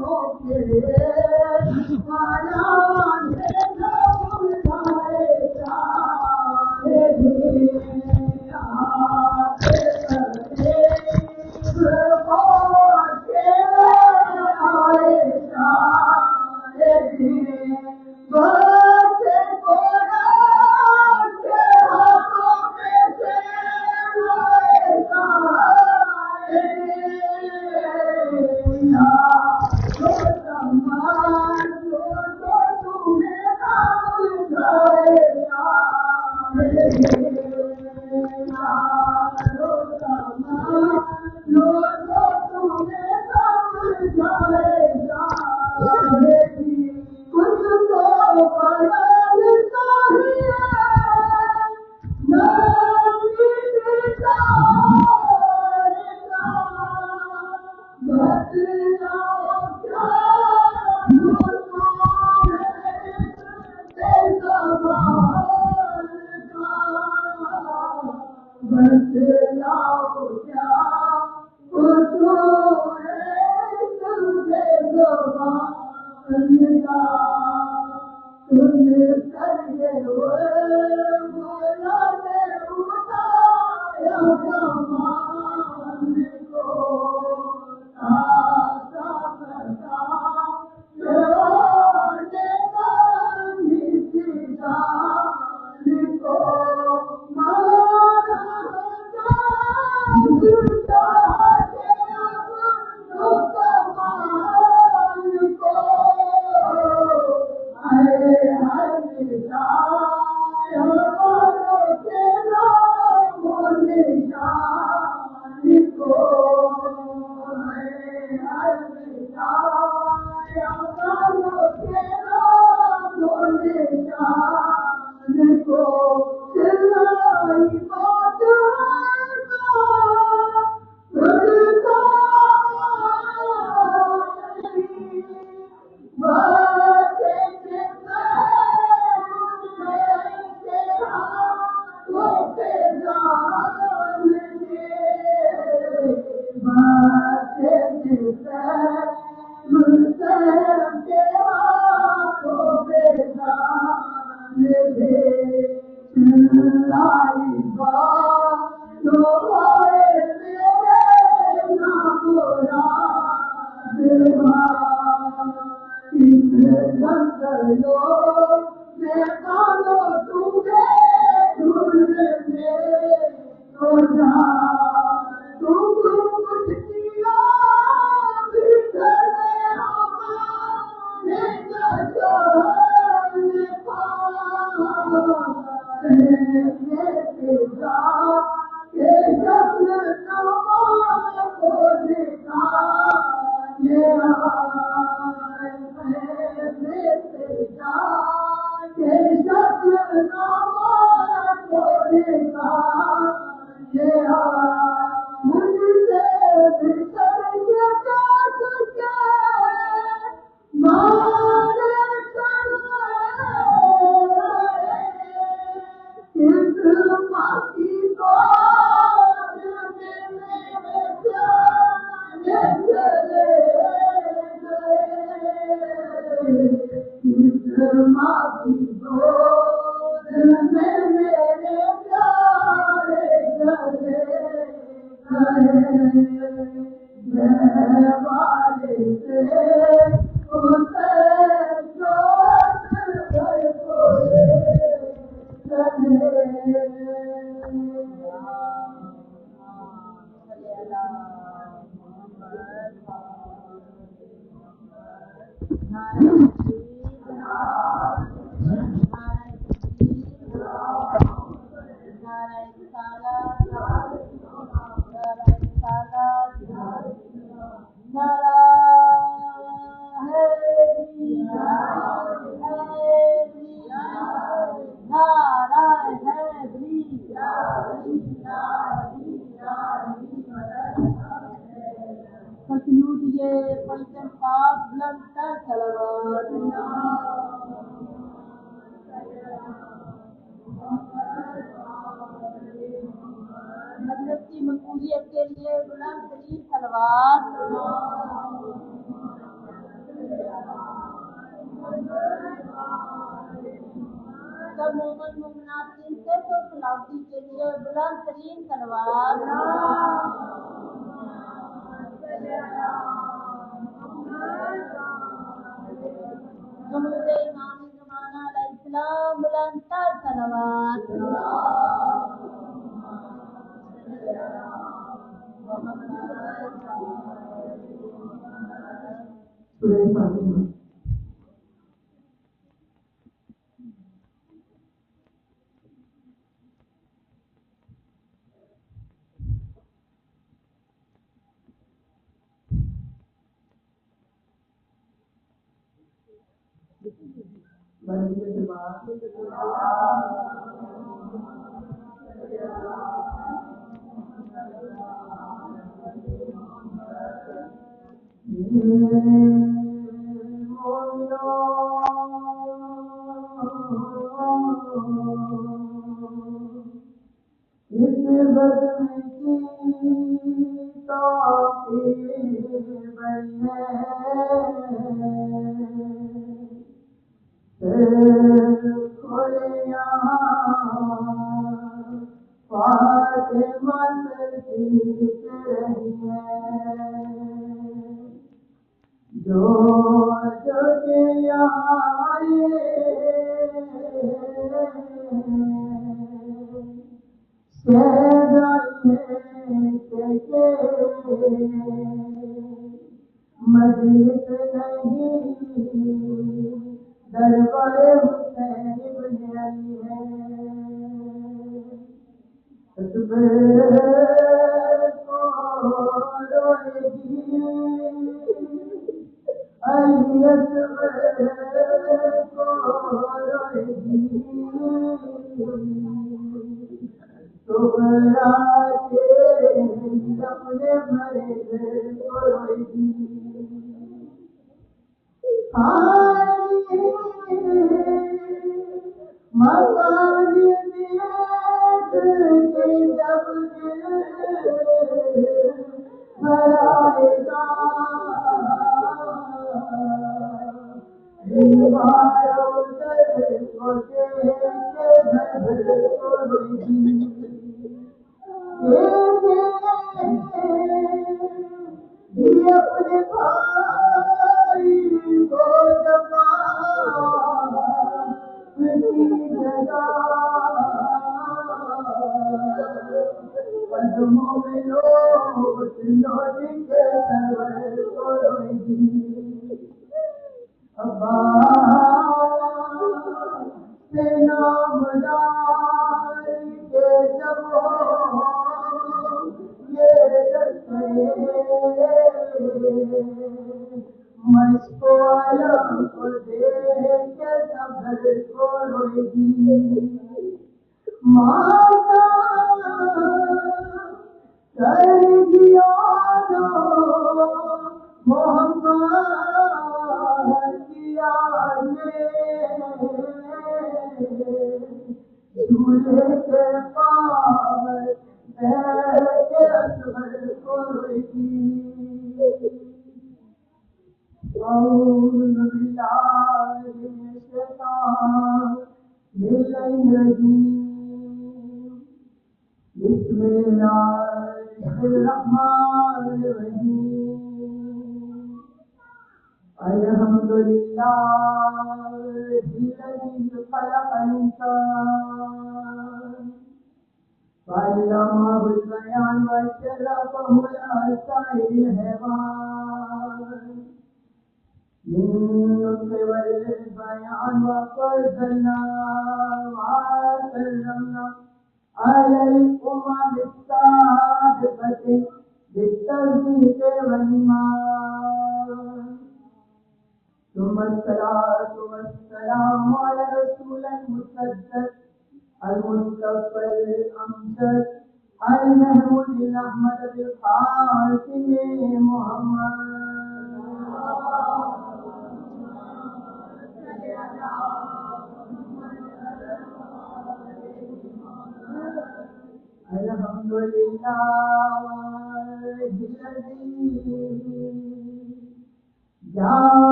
Oh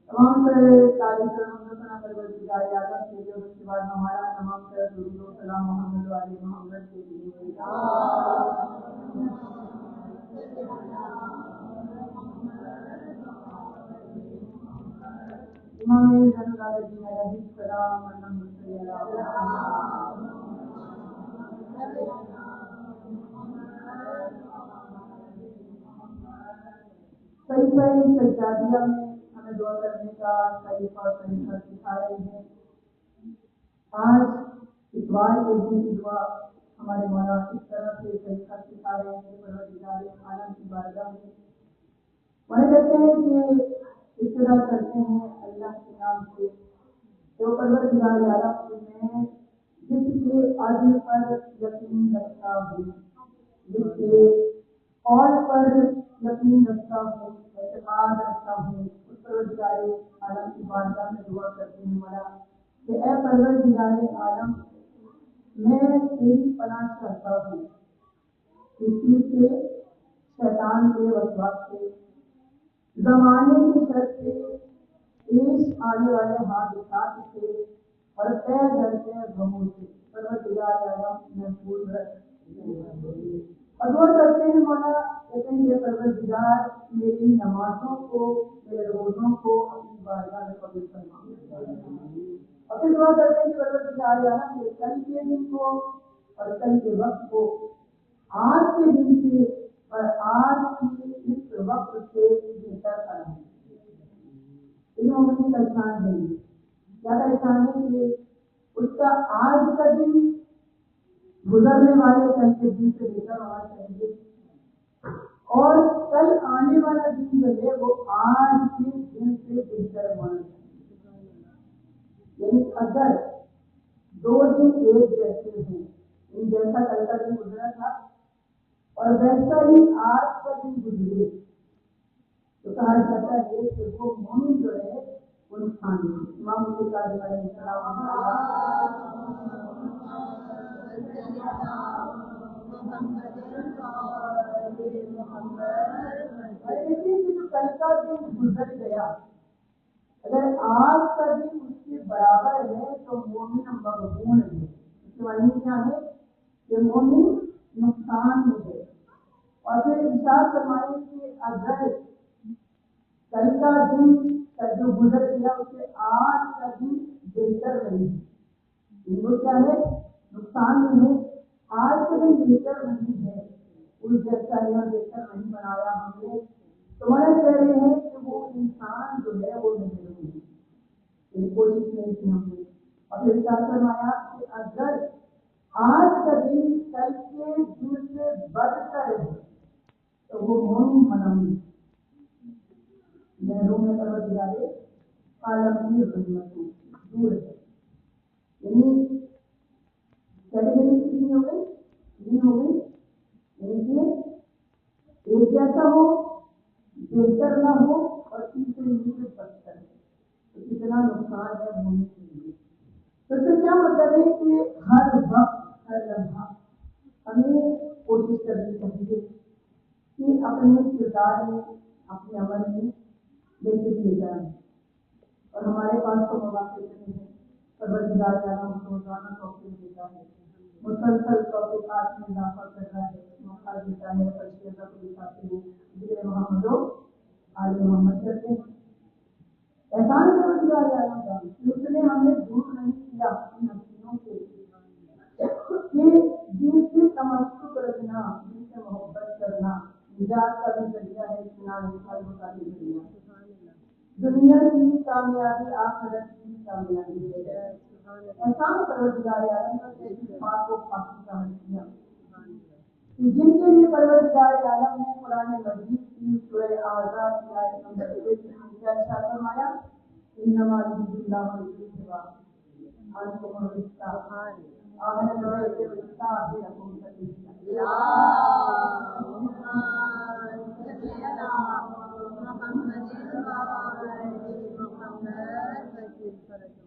تمام تعریف اجازت کے لیے اس کے بعد ہمارا تمام درود و سلام محمد علی محمد کے لیے امام زین العابدین علیہ السلام صحیح سجادیہ میں ہمیں دعا کرنے کا طریقہ سکھا رہے ہیں. آج اتوار کے دن کی دعا ہمارے مولا اس طرح سے طریقہ سکھا رہے ہیں پروردگار عالم کی بارگاہ میں. مانے کہتے ہیں کہ ابتدا کرتے ہیں اللہ کے نام سے. تو پروردگار عالم میں جس کے عدل پر یقین رکھتا ہوں, جس کے اور پر یقین رکھتا ہوں, اعتماد رکھتا ہوں, اس پروردگار عالم کی بارگاہ میں دعا کرتے ہیں مولا کہ اے پروردگار عالم, میں تیری پناہ چاہتا ہوں کسی سے, شیطان کے وسواس سے, زمانے کی شر سے, پیش آنے والے حادثات سے اور طے کرتے غموں سے پروردگار عالم محفوظ رکھ. اور دعا کرتے ہیں مولا, کہتے ہیں یہ پروردگار میری نمازوں کو, میرے روزوں کو اپنی بارگاہ میں قبول فرما. اور پھر دعا کرتے ہیں کہ پروردگار عالم میرے کل کے دن کو اور کل کے وقت کو آج کے دن سے اور آج کی اس وقت سے بہتر کریں. ان مومن کا احسان ہے, کیا احسان ہے کہ اس کا آج کا دن گزرنے والے کل کے دن سے بہتر ہونا چاہیے, اور کل آنے والا دن جو ہے وہ آج کے دن سے بہتر ہونا چاہیے. یعنی اگر دو دن ایک جیسے ہیں, جیسا کل کا دن گزرا تھا اور ویسا ہی آج کا دن گزرے, تو کہا جاتا ہے کہ وہ مومن جو ہے وہ نقصان ہے. امام الکاظم علیہ السلام جو کل کا دن گزر گیا, اگر آج کا دن اس کے برابر ہے تو مومن مغبون ہے. اس کے معنی کیا ہے کہ مومن نقصان میں ہے. اور پھر ارشاد فرمائے کہ اگر کل کا دن جو گزر گیا اسے آج کا دن بہتر نہیں ہے, وہ کیا ہے, نقصان میں ہے. آج کا دن بہتر نہیں ہے, اس جیسا ہے بہتر نہیں بنایا ہم نے, تو میں کہہ رہے ہیں کہ وہ انسان جو ہے وہ نہیں ہے, کوشش نہیں کی ہم نے. اور پھر ارشاد فرمایا کہ اگر آج کا دن کل کے دن سے بڑھ کر ہے تو وہ مومن منامی محروم ہے پروردگار عالم کی خدمتوں دور ہے. یعنی کیٹیگری کتنی ہو گئی, تین ہو گئی. یعنی کہ ایک جیسا ہو, بہتر نہ ہو, اور تیسرے سے بدتر ہے, تو کتنا نقصان ہے مومن کے لیے. تو اس سے کیا مطلب ہے کہ ہر وقت ہر لمحہ ہمیں کوشش کرنی چاہیے کہ اپنے کردار میں, اپنے عمل میں بہتری لے جائیں. اور ہمارے پاس تو مواقع نہیں ہے, پروردگار تعالیٰ ہم کو روزانہ توفیق دیتا ہے, مسلسل توفیقات میں اضافہ کر رہا ہے, موقع دیتا ہے. فرشتے کو دکھاتے ہیں ذکر محمد و آل محمد کرتے ہیں. احسان پروردگار عالم کا کہ اس نے ہمیں دور نہیں کیا ان حسینوں سے, کہ دین سے تمسک رکھنا, دین سے محبت کرنا نجات کا بھی ذریعہ ہے. دنیا کی کامیابی آخرت کی کامیابی ہے. احسان پروردگار عالم کا اس بات کو خاصی سمجھ کیا کہ جن کے لیے پروردگار عالم نے قرآن مجید کی سورہ اعراف کی آیت نمبر 1 میں ارشاد فرمایا إنما يريد الله ليذهب عنكم الرجس أهل البيت ويطهركم تطهيرا.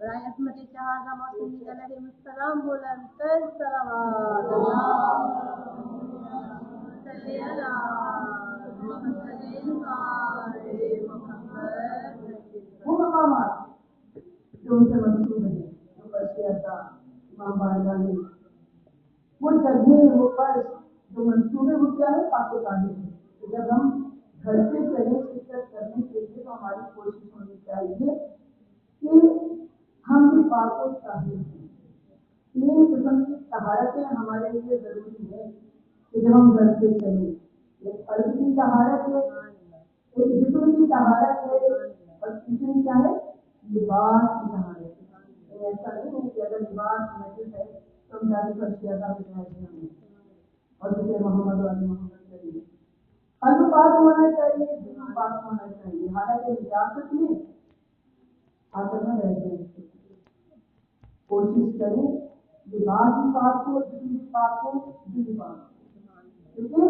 برحمة شهادة محسنين عليهم السلام بلند تر صلوات صلی علی وہ مقامات جو ان سے منسوب ہیں جو فرشتے عطا امام بارگاہ میں وہ جگہیں وہ فرش جو منصوبے وہ کیا ہے پاک و طاہر ہے. جب ہم گھر سے چلے شرکت کرنے کے لیے تو ہماری کوشش ہونی چاہیے کہ ہم بھی پاک و طاہر ہیں. تین قسم کی طہارتیں ہمارے لیے ضروری ہے کہ جب ہم گھر سے چلیں. ایک قلب کی طہارت ہے, ایک جسم کی طہارت ہے اور تیسری کیا ہے لباس کی طہارت ہے. ایسا نہیں ہے کہ اگر لباس نجس ہے تو ہم جا کے فرشتے عطا میں جائیں گے اور جسے محمد علی محمد کریے. قلب پاک ہونا چاہیے, جسم پاک ہونا چاہیے. حالانکہ نجاست میں آ کر نہ رہتے ہیں. کوشش کریں لباس بھی پاک ہو, جسم بھی پاک ہو, دل بھی پاک ہو, کیونکہ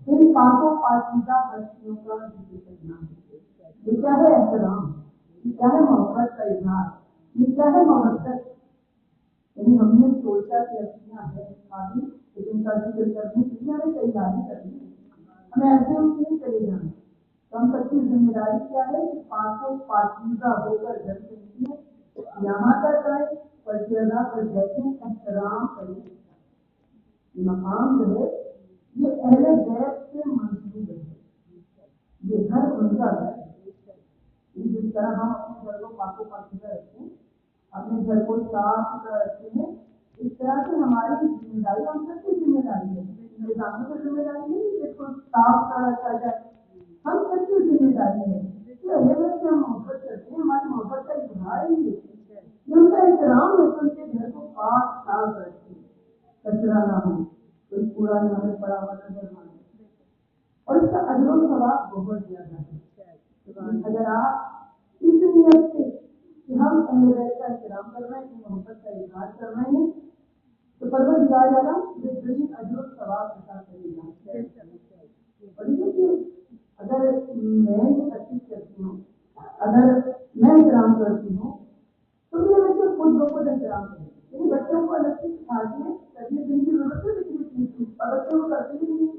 ان پاکوں پاکیزہ ہستیوں کا ذکر کرنا ہے. یہ کیا ہے احترام, یہ کیا ہے محبت کا اظہار, یہ کیا ہے محبت. یعنی ہم نے سوچا کہ ہستیاں ہیں قابل لیکن کا ذکر کرنے کے لیے ہمیں تیاری کرنی ہے. ہمیں ایسے ہم نہیں چلے جانا. تو ہم سب کی ذمہ داری کیا ہے کہ پاکوں پاکیزہ ہو کر گھر سے نکلیں, یہاں تک آئے فرشتہ پر بیٹھیں, احترام کریں. یہ مقام جو ہے یہ اہل بیت سے منسوب ہے. یہ گھر ان کا ہے. جس طرح ہم اپنے گھر کو پاک و پاکیزہ رکھتے ہیں, اپنے گھر کو صاف ستھرا رکھتے ہیں, اس طرح سے ہماری ذمہ داری ہم سب کی ذمہ داری ہے. نظامی کی ذمہ داری نہیں کہ اس کو صاف ستھرا رکھا جائے, ہم سب کی ذمہ داری ہے. اہل بیت سے ہم محبت کرتے ہیں, ہماری محبت کا اظہار ہی ہے. ان کا احترام ہے تو ان کے گھر کو پاک صاف رکھتے ہیں, کچرا نہ ہو, کوئی کوڑا نہ ہو پڑا ہوا نظر نہ آئے. اور اس کا اجر و ثواب بہت زیادہ ہے. اگر آپ اس نیت سے کہ ہم اہل بیت کا احترام کر رہے ہیں, محبت کا اظہار کر رہے ہیں, تو پروردگار عالم یہ دن اجر و ثواب عطا کرے گا. اور یہ اگر میں یہ تکلیف کرتی ہوں, اگر میں احترام کرتی ہوں تو میرے بچے خود بخود احترام کریں. یعنی بچوں کو الگ سے سکھا کے تربیت دینے کی ضرورت ہے, لیکن اور بچے کو کرتے ہی نہیں.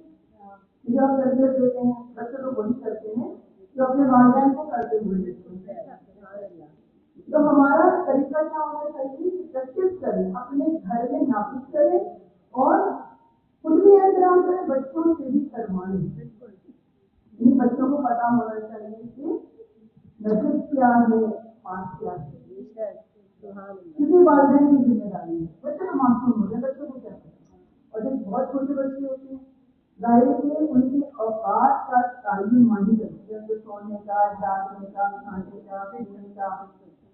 جو ہم تربیت دیتے ہیں بچے تو وہی کرتے ہیں جو اپنے والدین کو کرتے ہوئے دیتے ہیں. تو ہمارا طریقہ کیا ہونا چاہیے کہ پریکٹس کریں, اپنے گھر میں نافذ کریں اور خود بھی احترام کریں, بچوں سے بھی کروائیں. ان بچوں کو پتا ہونا چاہیے کہ نجس کیا ہے, پاک کیا ہے. کسی والدین کی ذمہ داری ہے. بچے تو معصوم ہوتے ہیں, بچوں کو کیا پتا. اور جب بہت چھوٹے بچے ہوتے ہیں ظاہر ہے ان کے اوقات کا تعین مانی کرتے ہیں, جیسے سونے کا, جاگنے کا, کھانے کا, پینے کا.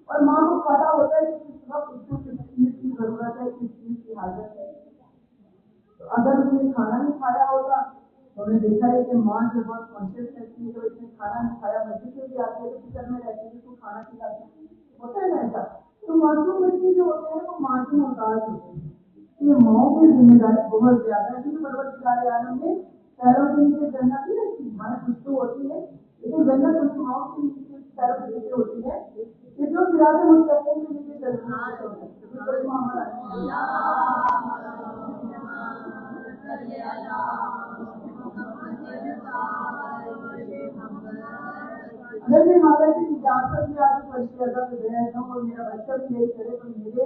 اور ماں کو پتا ہوتا ہے کہ کس وقت اس کو کس چیز کی ضرورت ہے, کس چیز کی حاجت ہے. تو اگر اس نے کھانا نہیں کھایا ہوگا تو ہم نے دیکھا ہے کہ ماں جو بہت کانشیس رہتی ہے کہ اس نے کھانا نہیں کھایا, بچے سے بھی آتی ہے تو فکر میں رہتی ہے کہ اس کو کھانا کھلاتی ہوتا ہے نا ایسا. تو معصوم بچے جو ہوتے ہیں وہ ماں کی محتاج ہوتے ہیں. یہ ماں کی ذمہ داری بہت زیادہ ہے, کیونکہ پروردگار عالم نے پیروں کے نیچے جنت نہیں رکھی. ہمارے خوش تو ہوتی ہے لیکن جنت ان کی ماں کے نیچے پیروں کے نیچے ہوتی ہے کہ جو صراط مستقیم کے نیچے چلنا ہے. اگر میں مالا کی اجازت میں آ کے فرشتے عطا میں بیٹھا ہوں اور میرا بچہ بھی یہی کرے تو میرے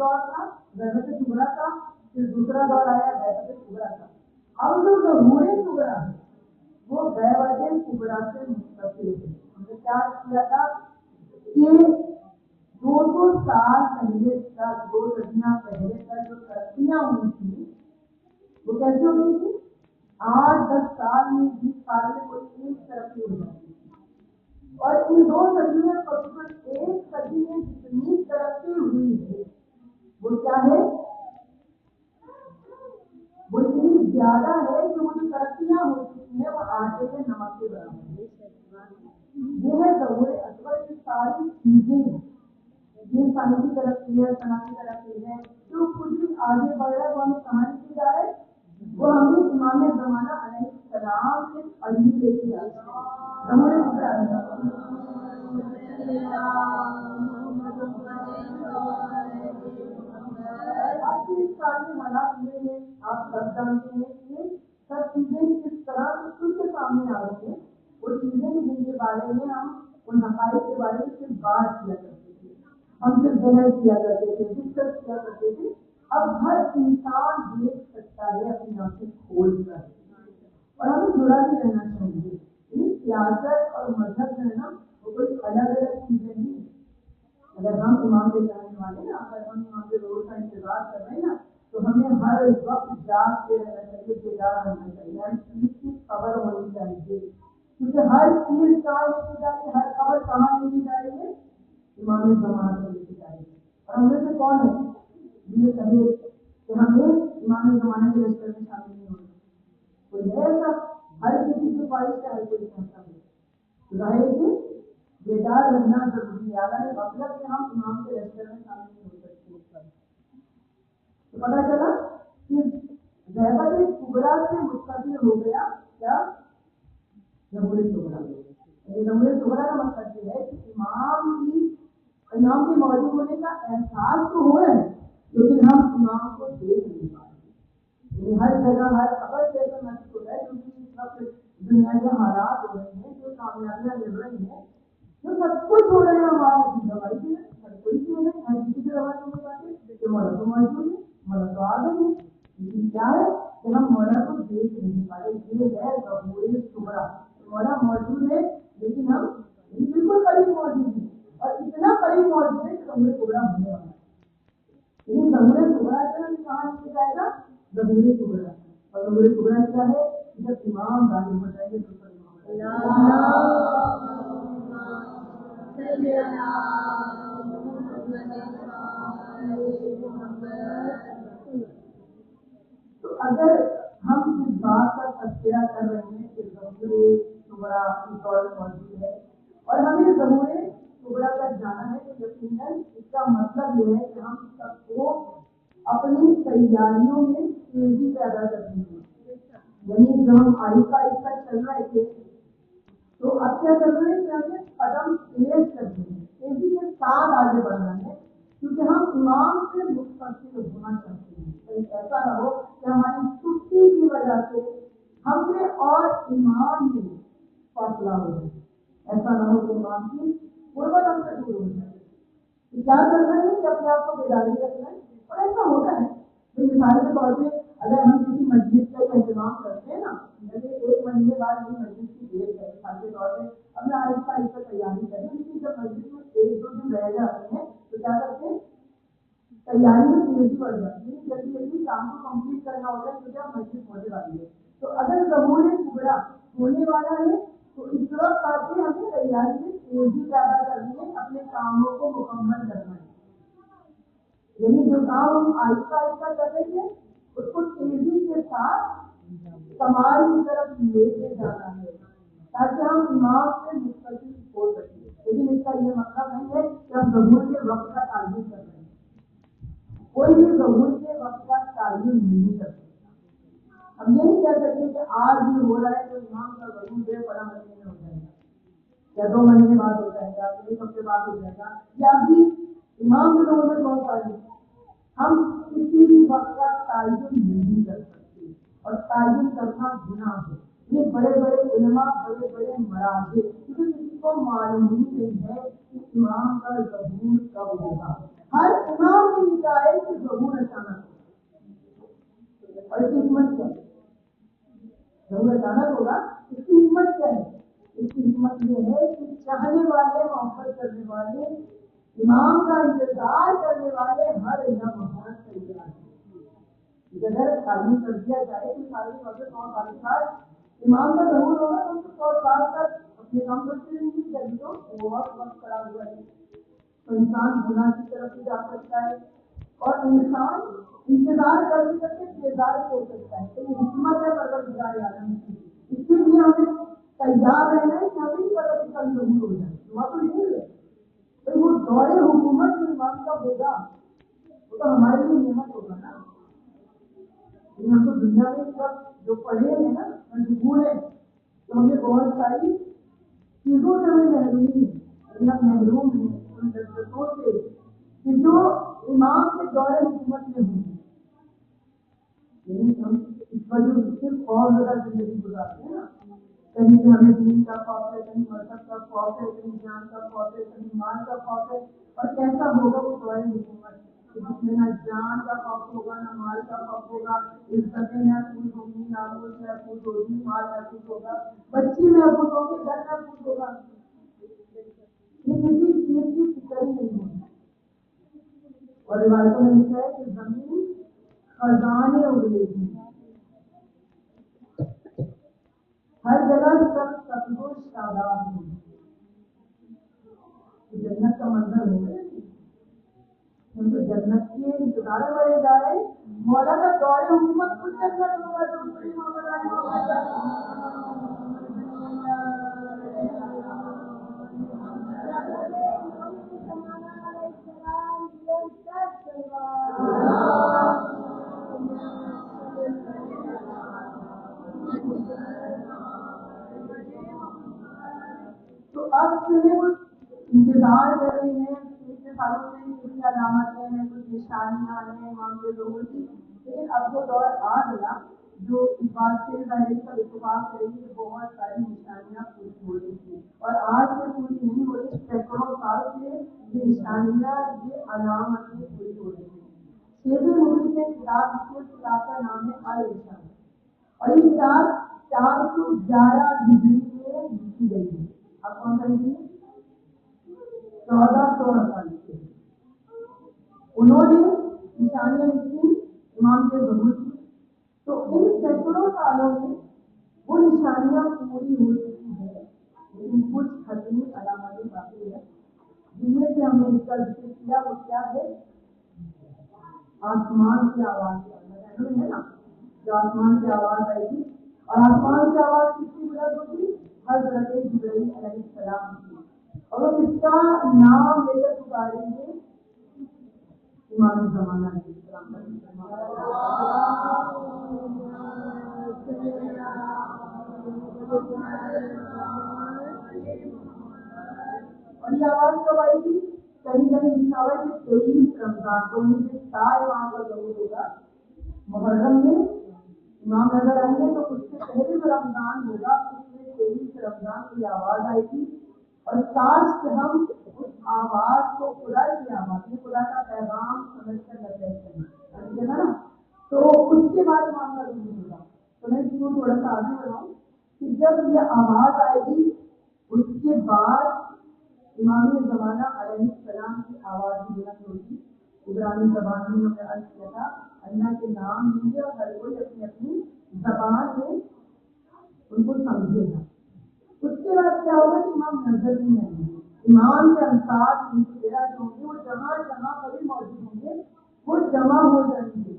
دور تھا غیبت کبریٰ کا، پھر دوسرا دور آیا غیبت کبریٰ کا. اب جو ظہور کبریٰ ہے وہ غیبت کبریٰ سے مستقل ہے. ہم نے کیا کیا تھا کہ 200 سال پہلے تک، 2 صدیاں پہلے تک جو ترقیاں ہوئی تھی وہ کیسے ہوئی تھی؟ 8-10 سال میں 20 سال میں کوئی ایک ترقی ہو جاتی تھی. اور ان 2 صدی میں تقریباً 1 صدی میں جتنی ترقی ہوئی ہے وہ کیا ہے؟ وہ اتنی زیادہ ہے کہ وہ جو ترقیاں ہو چکی ہیں وہ آٹے کے نمک کے برابر ہے. یہ ہے ظہور اکبر کی ساری چیزیں. یہ سائنسی ترقی ہے، صنعتی ترقی ہے، جو کچھ بھی آگے بڑھ رہا ہے وہ ہمیں کہاں لے کے جا رہے ہیں؟ وہ ہمیں امام زمانہ علیہ السلام سے قریب لے کے جا رہے ہیں. ظہور اکبر آپ کے اس سال میں حالات ہوئے ہیں، آپ سب جانتے ہیں کہ سب چیزیں کس طرح سے خود کے سامنے آ رہی ہیں. وہ چیزیں جن کے بارے میں ہم ان حقائق کے بارے میں صرف بات کیا کرتے تھے، ہم صرف بحث کیا کرتے تھے، ڈسکس کیا کرتے تھے. اب ہر انسان دیکھ سکتا ہے اپنی آنکھیں کھول کر، اور ہمیں جڑا بھی رہنا چاہیے. سیاست اور مذہب جو ہے نا وہ کوئی الگ الگ چیزیں نہیں. اگر ہم امام کے چاہنے والے نا، اگر ہم امام کے روز کا انتظار کر رہے ہیں نا، تو ہمیں ہر وقت جاگتے رہنا چاہیے، بیدار رہنا چاہیے. ہر چیز کی خبر ہونی چاہیے، کیونکہ ہر چیز کہاں لے کے جا رہی ہے، ہر خبر کہاں لے کے جا رہی ہے؟ امام زمانہ کو لے کے جا رہی ہے. اور ہم میں سے کون ہے یہ کہے کہ ہمیں امام زمانہ کے لشکر میں شامل نہیں ہونا؟ کوئی ہے ایسا؟ ہر کسی کی خواہش ہے، ہر کوئی کہتا ہے. ظاہر ہے کہ بیدار رہنا ضروری ہے. اگر مطلب کہ ہم امام کے لشکر میں شامل نہیں ہو سکتے. تو پتا چلا کہ غیبت کبریٰ سے مستقل ہو گیا کیا؟ ظہور کبریٰ. ظہور کبریٰ کا مطلب یہ ہے کہ امام کے موجود ہونے کا احساس تو ہو رہا ہے، لیکن ہم امام کو دیکھ نہیں پا رہے. ہر جگہ ہر خبر سے ایسا محسوس ہوتا ہے کیونکہ اس وقت دنیا کے حالات ہو رہے ہیں، جو کامیابیاں مل رہی ہیں، جو سب کچھ ہو رہے ہیں ہمارے دوائی سے ہر کوئی چیز ہے، ہر کسی کی دوائی ہو جاتی ہے کہ مولا تو موجود ہے، مولا تو آ گئی ہے. لیکن کیا ہے کہ ہم مولا کو دیکھ نہیں پا رہے. یہ ہے ظہور کبریٰ. مولا موجود ہے لیکن ہم بالکل قریب موجود ہیں، اور اتنا قریب موجود ہے کہ ظہور کبریٰ ہونے والا ہے. لیکن ظہور کبریٰ سے ہم کہاں لے کے جائے گا؟ ظہور کبریٰ. اور ظہور کبریٰ کیا ہے؟ جب امام ظاہر ہو جائیں گے تو تو اگر ہم اس بات کا تذکرہ کر رہے ہیں کہ ظہور کبریٰ کی طور موجود ہے اور ہمیں ظہور کبریٰ کا جانا ہے، تو یقیناً اس کا مطلب یہ ہے کہ ہم سب کو اپنی تیاریوں میں تیزی پیدا کرنی ہے. یعنی جو ہم آہستہ آہستہ چل رہے تھے تو اب کیا کر رہے ہیں کہ ہمیں قدم تیز کرتے ہیں، تیزی کے ساتھ آگے بڑھنا ہے، کیونکہ ہم امام سے مستقل ہونا چاہتے ہیں. ایسا نہ ہو کہ ہماری چھٹی کی وجہ سے ہم نے اور امام میں فاصلہ ہو جائے. ایسا نہ ہو کہ امام کی غربت ہم سے دور ہو جائے. کیا کرنا ہے کہ اپنے آپ کو بیداری رکھنا ہے. اور ایسا ہوتا ہے مثال کے طور پہ اگر ہم کسی مسجد کا انتظام کرتے ہیں نا، جیسے 1 مہینے بعد یہ مسجد کی ڈیٹ ہے، مثال کے طور پہ اپنا آہستہ آہستہ تیاری کریں. لیکن جب مسجد میں 1-2 دن رہ جاتے ہیں تو کیا کرتے ہیں؟ تیاری میں تیزی بڑھ جاتی ہے، جلدی جلدی کام کو کمپلیٹ کرنا ہوتا ہے کیونکہ اب مسجد ہونے والی ہے. تو اگر ظہور کبریٰ ہونے والا ہے تو اس وقت آپ کے ہمیں تیاری میں تیزی پیدا کرنی ہے، اپنے کاموں کو مکمل کرنا ہے. یعنی جو کام ہم آہستہ آہستہ کر رہے تھے اس کو تیزی کے ساتھ کمال کی طرف لے کے جانا ہے تاکہ ہم امام سے مستقل ہو سکیں. لیکن اس کا یہ مطلب نہیں ہے کہ ہم ظہور کے وقت کا تعین کر رہے ہیں. کوئی بھی ظہور کے وقت کا تعین نہیں کر سکتا. ہم یہ نہیں کہہ سکتے کہ آج بھی ہو رہا ہے تو امام کا ظہور جو ہے 15 مہینے میں ہو جائے گا، یا 2 مہینے بعد ہو جائے گا، 1 ہفتے بعد ہو جائے گا، یا ابھی امام کے ظہور میں کون سا ہے. ہم کسی بھی وقت کا تعین نہیں کر سکتے، اور تعین کرنا گناہ ہے. یہ بڑے بڑے علماء، بڑے بڑے مراجع، کیونکہ کسی کو معلوم ہی نہیں ہے کہ امام کا ظہور کب ہوگا. ہر امام نے یہ کہا ہے کہ ظہور اچانک ہوگا، اور اس کی حکمت کیا ہے؟ ظہور اچانک ہوگا، اس کی حکمت کیا ہے؟ اس کی حکمت یہ ہے کہ چاہنے والے، محبت کرنے والے، امام کا انتظار کرنے والے ہر ایک محبت تیار ہے۔ اگر تعلیم کر دیا جائے کہ ساری وقت 100 سال امام کا ظہور ہوگا تو 100 سال تک اپنے کام کرتے رہیں گے، جب تو وہ وقت پڑا ہوا ہے تو انسان گناہ کی طرف بھی جا سکتا ہے، اور انسان انتظار کرتے کرتے بیزار ہو سکتا ہے۔ تو یہ حکمت ہے پروردگار عالم کی، اس کے لیے ہمیں تیار رہنا ہے کہ ہمیں بھی پتہ کہ کل ضرور ہو جائے۔ دعا تو یہی ہے تو وہ دور حکومت جو امام کا ہوگا وہ تو ہمارے لیے نعمت ہوگا نا۔ ہم تو دنیا میں سب جو پڑھے ہیں نا مجبور ہے تو ہمیں بہت ساری چیزوں سے ہمیں محرومی ہے، محروم ہے ان لذتوں سے کہ جو امام کے دور حکومت میں ہوئی، یعنی ہم اس وجہ سے اور زیادہ زندگی گزارتے ہیں نا، کہیں سے ہمیں دین کا خوف ہے، کہیں مذہب کا خوف ہے، کہیں جان کا خوف ہے، کہیں مال کا خوف ہے، اور کیسا ہوگا وہ دور حکومت جس میں نہ جان کا خوف ہوگا، نہ مال کا خوف ہوگا، عزتیں محفوظ ہوں گی، ناموس محفوظ ہوگی، مال محفوظ ہوگا، بچی محفوظ ہوگی، گھر محفوظ ہوگا، یہ کسی چیز کی فکر ہی نہیں ہوگی۔ اور روایتوں میں لکھا ہے کہ زمین خزانے اگلے گی، ہر جگہ سب سبز و شاداب ہوگی، جنت کا منظر ہوگا، ہم تو جنت کے انتظار کرے جا رہے ہیں، مولا کا دور حکومت کچھ جنت ہوگا جو بڑی تو اب سے وہ انتظار کر رہے ہیں، پچھلے سالوں میں کچھ علامتیں ہیں، کچھ نشانیاں ہیں امام کے ظہور کی، لیکن اب وہ دور آ گیا جو اس بات سے ظاہر سب اتفاق کریں گے کہ بہت ساری نشانیاں پوری ہو رہی تھیں، اور آج سے پوری نہیں ہو رہی، سینکڑوں سال سے یہ نشانیاں، یہ علامتیں پوری ہو رہی ہیں۔ شیخ مبین کے کتاب کا نام ہے الارشاد، اور یہ کتاب 411 ہجری میں لکھی گئی ہے۔ اب کون سا ہجری؟ 1448 سے انہوں نے نشانیاں لکھی امام کے ظہور کی، تو ان سینکڑوں سالوں میں وہ نشانیاں پوری ہو چکی ہے، لیکن کچھ حتمی علامتیں باقی ہیں جن میں سے ہم نے اس کا ذکر کیا۔ وہ کیا ہے؟ آسمان کی آواز ہے نا، جو آسمان کی آواز آئے گی، اور آسمان کی آواز کس کی بلند ہوگی؟ حضرت جبرائیل علیہ السلام کی، اور وہ کس کا نام لے کر پکاریں گے؟ امام زمانہ علیہ السلام اور یہ آواز کب آئے گی؟ کہیں کہیں لکھا ہوا ہے کہ 23 رمضان کو، یعنی کہ سال امام کا ضرور ہوگا، محرم میں امام نظر آئیں گے تو اس سے پہلے جو رمضان ہوگا اس میں 23 رمضان کی آواز آئے گی، اور کاش کہ ہم اس آواز کو خدا کی آواز، خدا کا پیغام سمجھ کر لگے نا، تو اس کے بعد امام کا ضرور ہوگا۔ تو میں اس کو تھوڑا سا آگے بڑھاؤں کہ جب یہ آواز آئے گی اس کے بعد امام زمانہ علیہ السلام کی آواز بلند ہوگی۔ عبرانی زبان میں ہم نے عرض کیا تھا اللہ کے نام لیں گے اور ہر کوئی اپنی اپنی زبان میں ان کو سمجھے گا۔ اس کے بعد کیا ہوگا کہ امام نظر نہیں آئیں گے، امام کے الفاظ ان کے جو ہوں گے وہ جہاں جہاں کبھی موجود ہوں گے وہ جمع ہو جائیں گے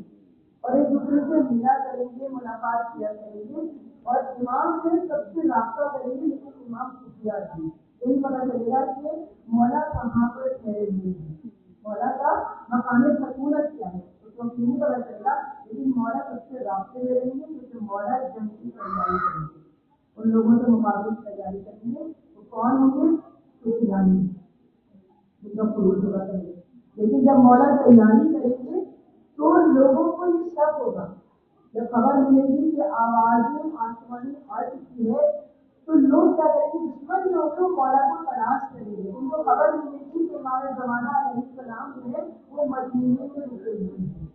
اور ایک دوسرے سے ملا کریں گے، ملاقات کیا کریں گے، اور امام سے سب سے رابطہ کریں گے، لیکن امام خفیہ رہیں گے۔ یہی پتا چلے گا کہ مولا کہاں پر ٹھہرے ہوئے ہیں، مولا کا مقام سکونت کیا ہے، اس کو نہیں پتا چلے گا، لیکن مولا سب سے رابطے میں رہیں گے کیونکہ مولا جنگ کی تیاری کریں گے، ان لوگوں سے مقابلے کی تیاری کریں گے۔ وہ کون ہوں گے؟ سفیانی، جن کا خروج ہوگا پہلے۔ لیکن جب مولا تیاری کریں گے تو لوگوں کو یہ شک ہوگا، جب خبر ملے گی کہ آوازیں آسمانی آ چکی ہے تو لوگ کیا کریں گے، دشمن جو ہوگا وہ مولا کو تلاش کریں گے، ان کو خبر ملے گی کہ ہمارے زمانہ علیہ السلام جو ہے وہ مدینے میں رکے ہوئے ہیں،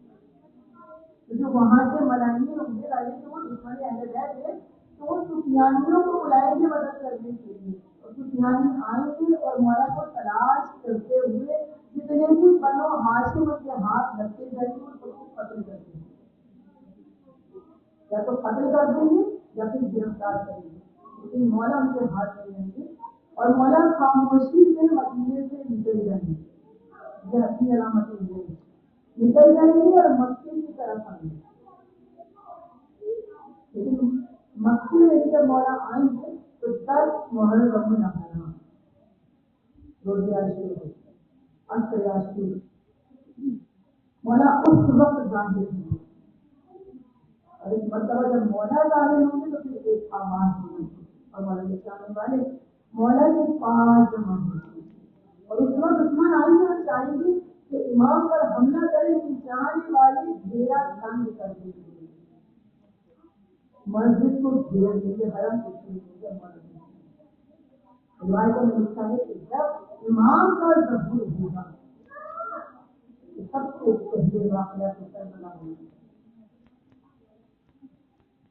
جو وہاں سے ملائیں ہوں گے لگے کہ وہ دشمن اہل بیت ہے، تو وہ سفیانیوں کو بلائیں گے مدد کرنے کے لیے، اور سفیانی آئیں گے اور مولا کو تلاش کرتے ہوئے جتنے بھی بنو ہاشم کے ہاتھ لگتے جائیں گے ان کو قتل کر دیں گے، یا تو قتل کر دیں گے یا پھر گرفتار کریں گے، لیکن مولا ان کے ہاتھ نہیں لیں گے، اور مولا خاموشی سے مدینے سے نکل جائیں گے، یہ اپنی علامتیں ہیں، نکل جائیں گے اور مکے کی طرف آئیں گے، لیکن مکے میں جب مولا آئیں گے تو 10 محرم الحرام روزے عاشور ہوتے اثر عاشور، مولا اس وقت ظاہر ہوں گے، اور ایک مرتبہ جب مولا ظاہر ہوں گے تو پھر ایک آواز ہوگی اور مولا کے چاہنے والے مولا کے پاس جمع ہوگی، اور اس وقت دشمن آئیں گے اور چاہیں گے کہ امام پر حملہ کرے کہ جانے والے گھیرا تنگ کر دیں گے، مسجد کو گھیر دیں گے، حرم کو گھیر دیں گے، روایتوں میں لکھا ہے کہ جب امام کا ظہور ہوگا سب سے پہلے واقعات کربلا ہوگا،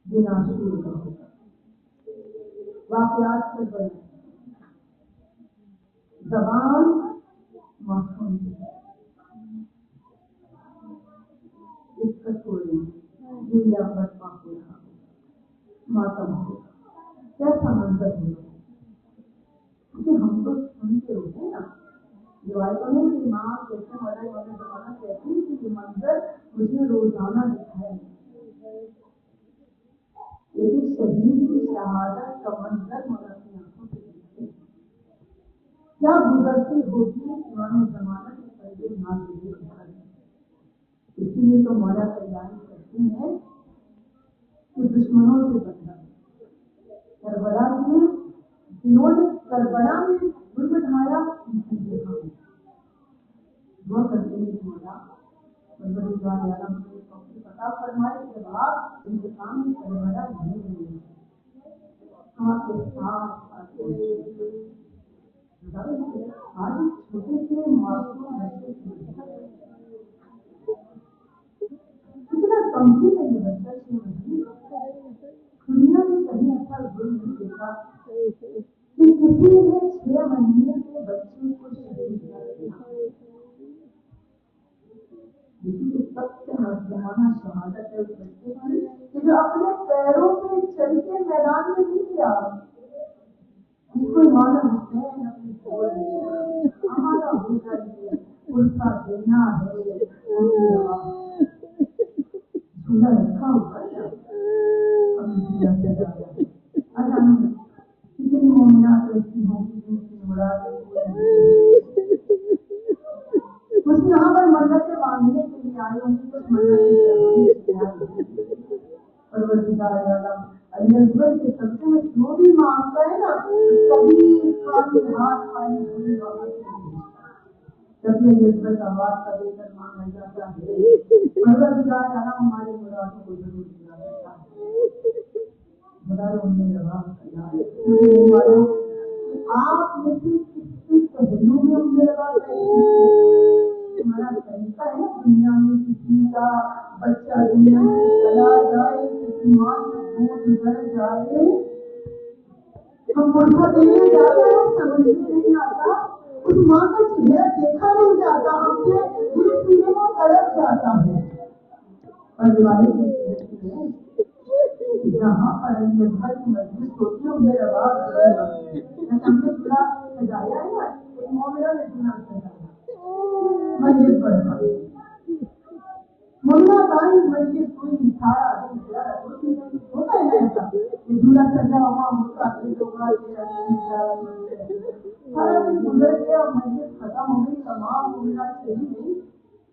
دن عاشور کا ہوگا، واقعات سے بڑے زبان معصوم ہے، عزت ہوئی دنیا برپا ہوگا، ماتم ہوگا، کیسا منظر ہوگا، کیونکہ ہم تو سنتے ہوتے ہیں نا روایتوں میں کہ امام کہتے ہیں والا والا زمانہ کہتے ہیں کہ یہ منظر مجھے روزانہ دکھایا ہے، لیکن شہید کی شہادت کا منظر مولا کی آنکھوں سے دیکھتے ہیں، کیا گزرتی ہوتی ہے پرانے زمانہ کے پہلے نازل ہوتا ہے، اسی لیے تو مولا تیاری کرتے ہیں کہ دشمنوں سے بچا، کربلا میں جنہوں نے کربلا میں ظلم ڈھایا ان کی دیکھا دعا کرتے ہیں مولا پروردگار عالم کو توفیق عطا فرمائے کہ آپ انتقام میں کربلا نہیں ہوئے، آپ کے ساتھ آج چھوٹے سے معصوم بچے کتنا کمزور ہے یہ بچہ سے دنیا میں کہیں ایسا ظلم نہیں دیکھا کہ کسی نے 6 مہینے کے بچے کو شہید کر دیا، لیکن سب سے مظلومانہ شہادت ہے اس بچے کی کہ جو اپنے پیروں پہ چل کے میدان میں نہیں گیا، جس کو امام حسین اپنی چھوڑ دیا، ہمارا ہو جائے اس کا دینا ہے جھولا رکھا ہوا ہے، کتنی مومنات ایسی ہوں گی جن کی مراد کچھ یہاں پر منتیں مانگنے کے لیے آئے ہوں گی، کچھ منتیں پروردگار عالم علی اکبر کے سبزے میں جو بھی مانگتا ہے نا کبھی خالی ہاتھ خالی پوری واپس نہیں، کبھی علی اکبر کا واسطہ دے کر مانگا جاتا ہے، پروردگار عالم ہماری مرادوں کو ضرور دیا جاتا ہے، بڑا نے جواب دیا آپ میں سے کس پہلو میں مجھے لگا ہمارا طریقہ ہے دنیا میں کسی کا بچہ دنیا میں چلا جائے، کسی ماں سے دودھ گزر جائے، ہم مرغا دینے جاتے ہیں سمجھ میں نہیں آتا، اس ماں کا چہرہ دیکھا نہیں جاتا، ہم سے دودھ پینے کو تڑپ جاتا ہے، اور روایت جہاں پر یہ گھر کی مجلس ہوتی ہے میرے آواز ہم نے پورا سجایا ہے نا ایک مومنہ نے سنا سجایا مجلس پر مومنہ تاری مجلس کوئی دکھایا ہوتا ہے نا ایسا کہ جھولا سجا ہوا ہوتا ہے سارا دن گزر گیا مجلس ختم ہو گئی، تمام مومنہ چلی گئی،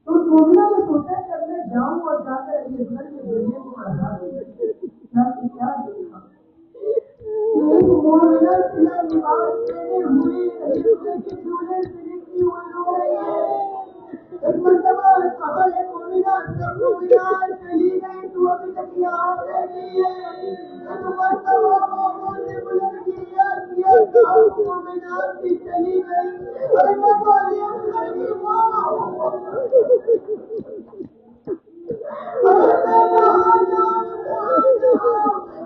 تو اس مومنہ نے سوچا کہ اب میں جاؤں اور جا کر یہ گھر کے بیٹے کو پڑھا دوں کیا دیکھا ایک مومنہ سلا لباس پہنے ہوئے کے جھولے سے نکلی ہوئی رو رہی ہے، ایک مرتبہ کہا ہے مومنہ جب مومنہ چلی گئی تو ابھی تک یہاں پہ نہیں ہے، ایک مرتبہ مومن نے بلند کی جانتی چلی گئی. ارے میں علی اصغر کی ماں ہوں.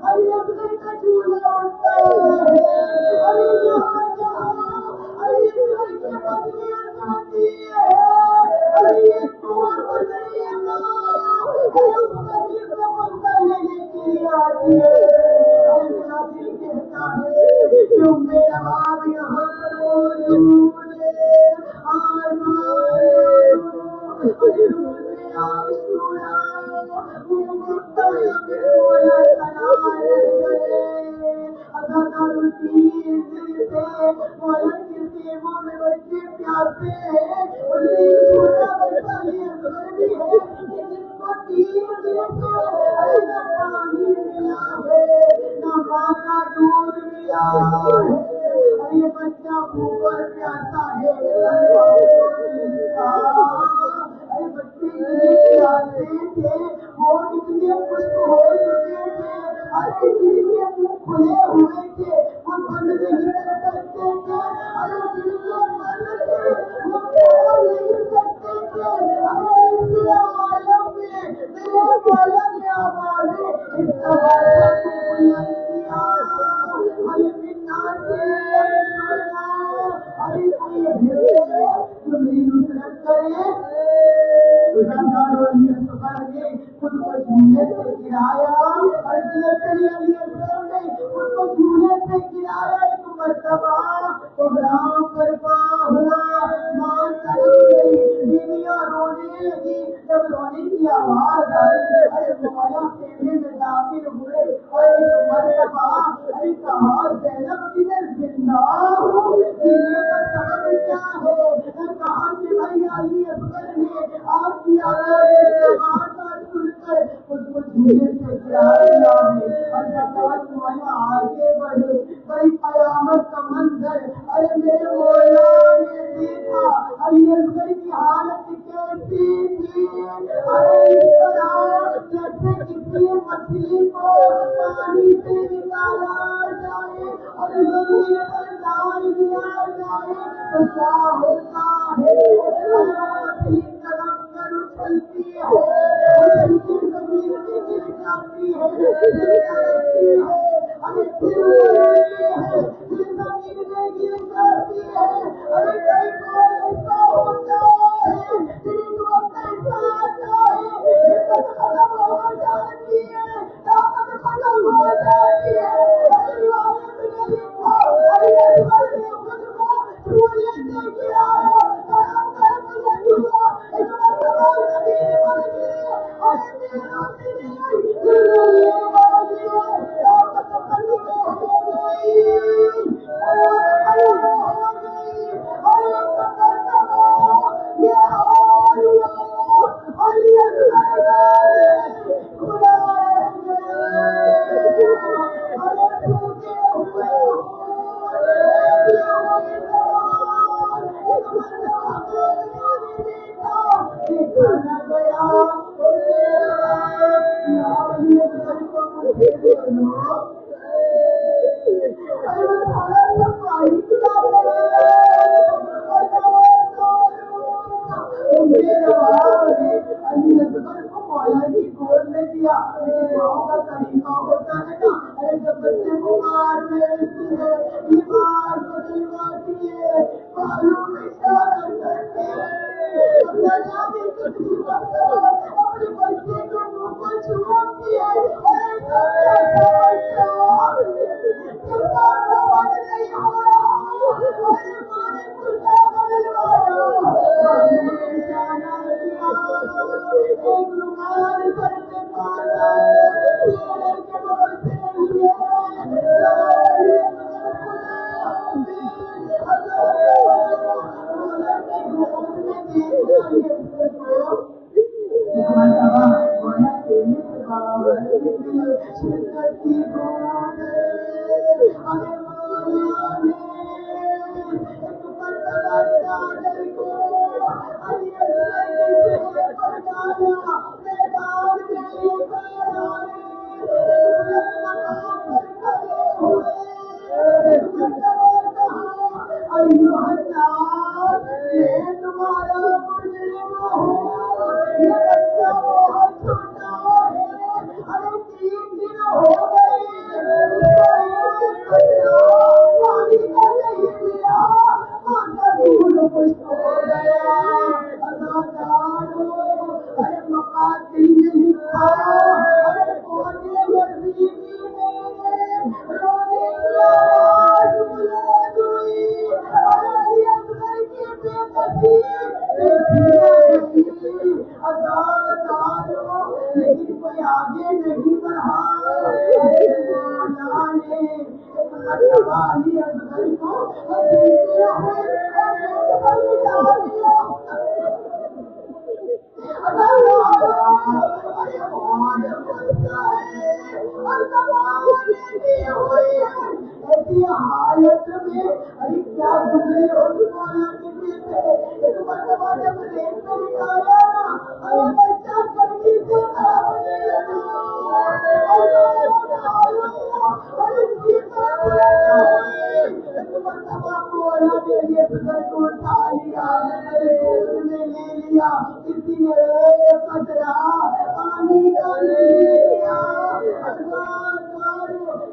علی اصغر کا چولہا اٹھتا ہے. علی جہاں جہاں علی اصغر کی بدلیاں جاتی ہے. علی اس کنواں کو نہیں آتا. علی اصغر کی سفر لینے کے لیے آتی ہے. میرا دل کہتا ہے کیوں میرا باپ یہاں موجود ہے. بچے پیاسے ہیں. دودھ ملا یہ بچہ اوپر پیاسا ہے. بچے پیاسے تھے وہ اتنے خوش ہو چکے تھے. ارے دل کے منہ کھلے ہوئے تھے وہ بند نہیں کر سکتے تھے. ارے دل کے بند تھے وہ کھول نہیں سکتے تھے. ارے اس کے عالم میں میرے مولا نے آوازیں اس طرح بلند کیا. ارے منا سے ارے کوئی ہے جو میری نصرت کرے. خود کو جھولے سے گرایا اور علی اصغر نے خود کو جھولے سے گرایا. ایک مرتبہ پروگرام برپا ہوا. ماں تڑپ گئی. بیویاں رونے لگی. جب رونے کی آواز آئی ارے مولا خیمے میں داخل ہوئے اور ایک مرتبہ ارے کہا زینب کدھر زندہ ہوں. جینے کا سبب کیا ہے. کہا کہ بھائی علی اصغر نے آپ کی آواز سن کر خود کو جھولے سے گرا دیا ہے. اور زکات مولا آگے بڑھے. بڑی قیامت کا منظر ارے میرے مولا نے دیکھا. علی اصغر کی حالت کیسی تھی. ارے اس طرح جیسے کسی مچھلی کو پانی سے نکالا جائے اور زمین پر ڈال دیا جائے تو کیا ہوتا ہے. مچھلی تڑپ کر اچھلتی ہے. اچھلتی زمین میں گر جاتی ہے. تڑپتی ہے. ارے پھر اڑتی ہے. پھر زمین میں گر جاتی ہے. ارے کئی بار ایسا ہوتا ہے. پھر وہ پیسہ آتا ہے. ختم ہو جاتی ہے. طاقت ختم ہو جاتی ہے. آگے نہیں بڑھا. مولا نے والی اصغر کو ایسی حالت میں کیا گزرے ہوگی مولا کے بیٹے. ایک مرتبہ جب ریت میں نکالا نا بچہ کرنی سے کسی نے پتلا پانی کا لیا.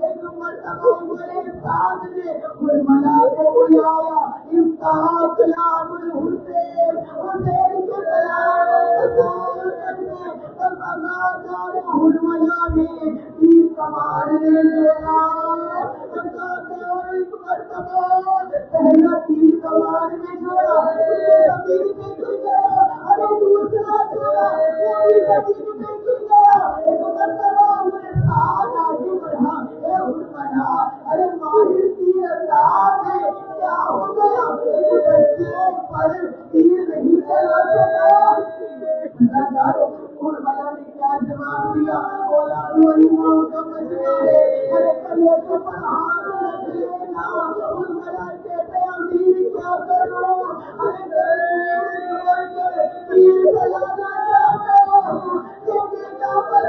ایک مرتبہ میرے ساتھ نے ملا کو بلایا. حسین کے ملا نے تیر کمان میں لیا. پہلا تیر کمان میں جوڑا زمین میں گر گیا. ارے دوسرا جوڑا زمین میں گر گیا. ایک مرتبہ میرے ساتھ آگے بڑھا. ارے ماہر تیر انداز ہے کیا ہو گیا. ایک بچے پر تیر نہیں چلا سکا. ملا نے کیا جواب دیا. کا مسئلہ ہے. ارے کلے کے پر ہاتھ رکھ لینا. ملا کہتے امیر کیا کروں. ارے تیر چلانا چاہتا ہوں تو بیٹا پر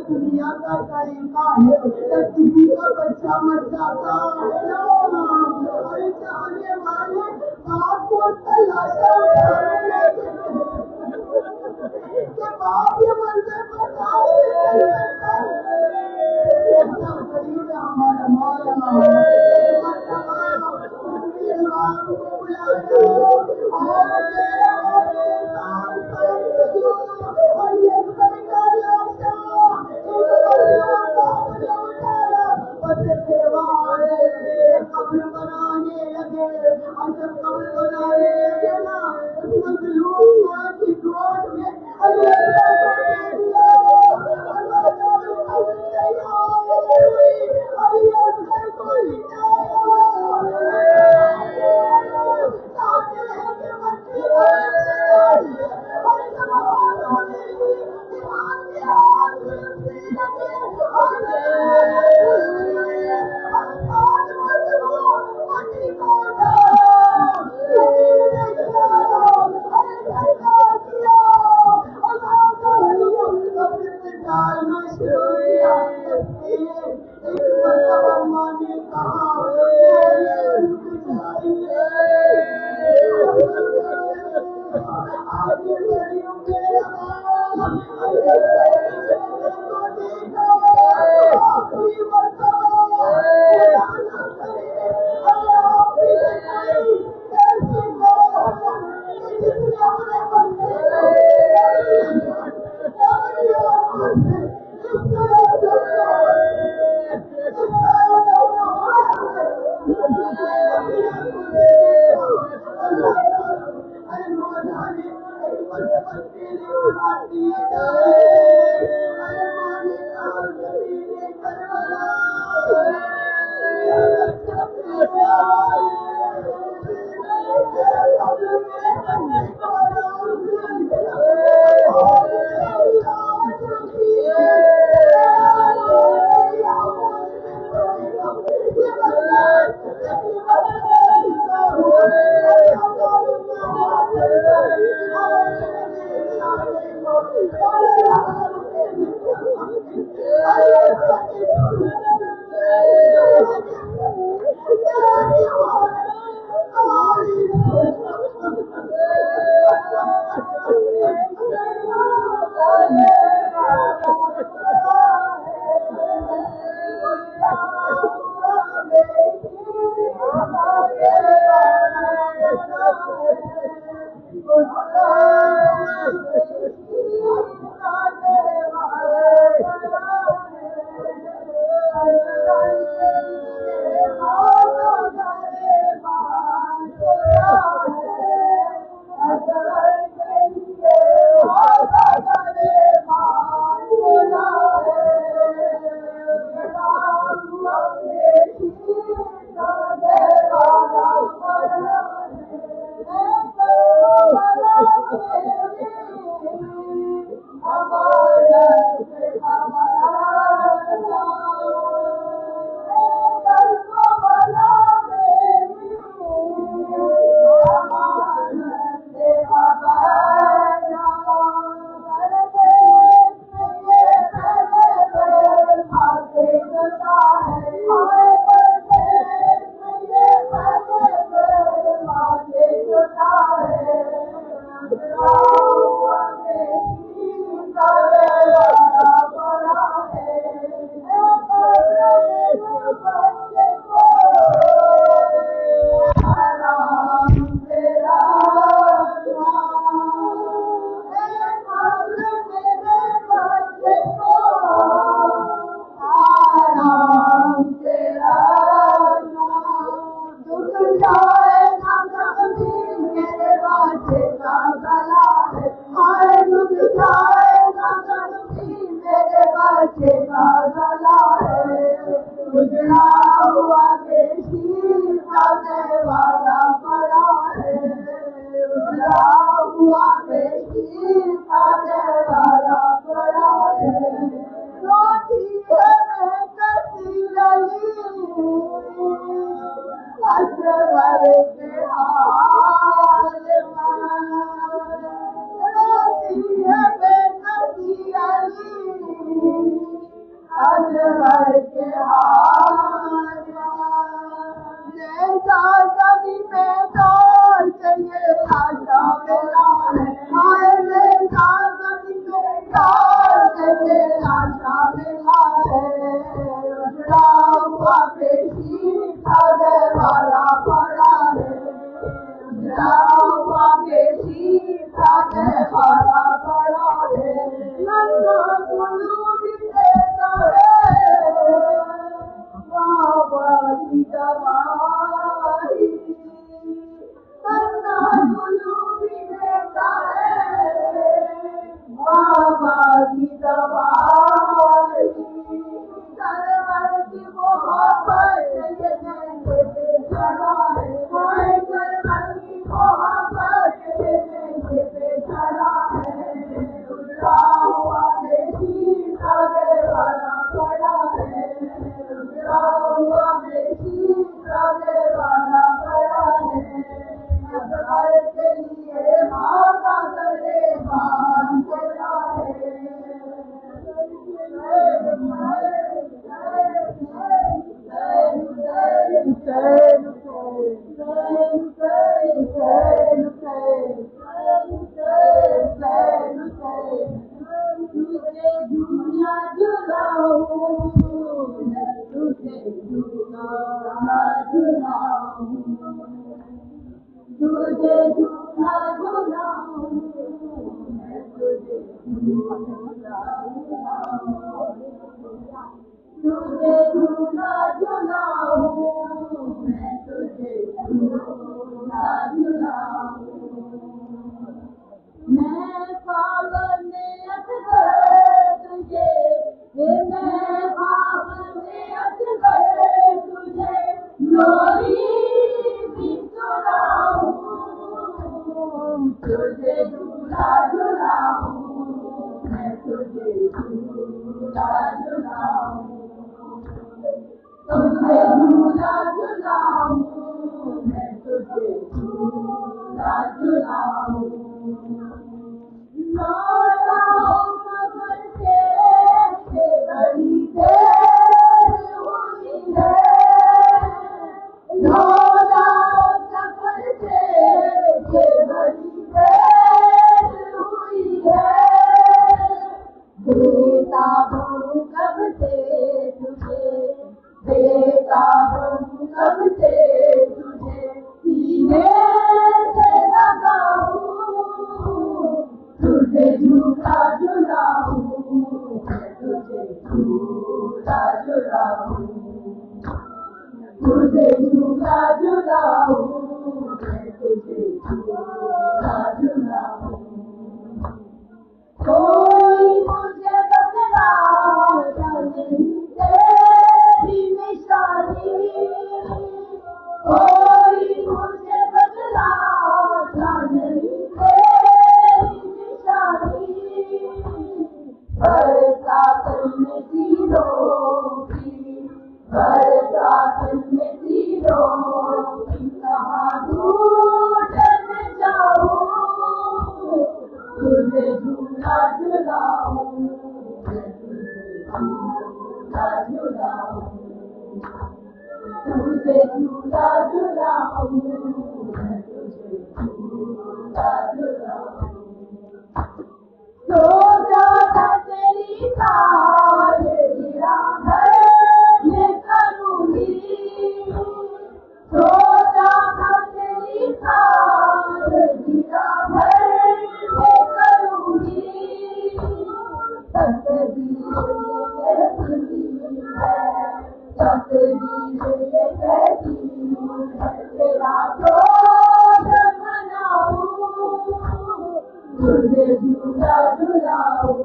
دنیا کا طریقہ ہے کسی کا بچہ مر جاتا چاہنے والے آپ کو تلاشا باپ یہ منظر پر ہمارا مولا میں پاگل تجھے جھولا جھولاؤں میں تجھے جھولا جھولاؤں لوٹاؤں سفر سے بڑی دیر ہوئی ہے لوٹاؤں سفر سے بڑی دیر ہوئی ہے دیتا ہوں کب سے تجھے دیتا ہوں کب سے تجھے سینے سے لگاؤں تجھے جھولا جھولاؤں تجھے جھولا جھولاؤں تجھے جھولا جھولاؤں تجھے جھولا جھولاؤں کوئی مجھے بتلا نہیں تیری نشانی کوئی مجھے بتلا نہیں تیری نشانی برسات میں تیروں کی برسات میں تیروں کی کہاں ڈھونڈنے جاؤں تجھے جھولا جھولاؤں جھولا جھولاؤں تجھے جھولا جھولاؤں تجھے جھولا جھولاؤں سوچا تھا تیری ساری رات میں کروں گی سوچا تھا تیری ساری رات میں کروں گی تقدیر یہ کہتی ہے تیرا دوست مناؤں تجھے جھولا جھولاؤں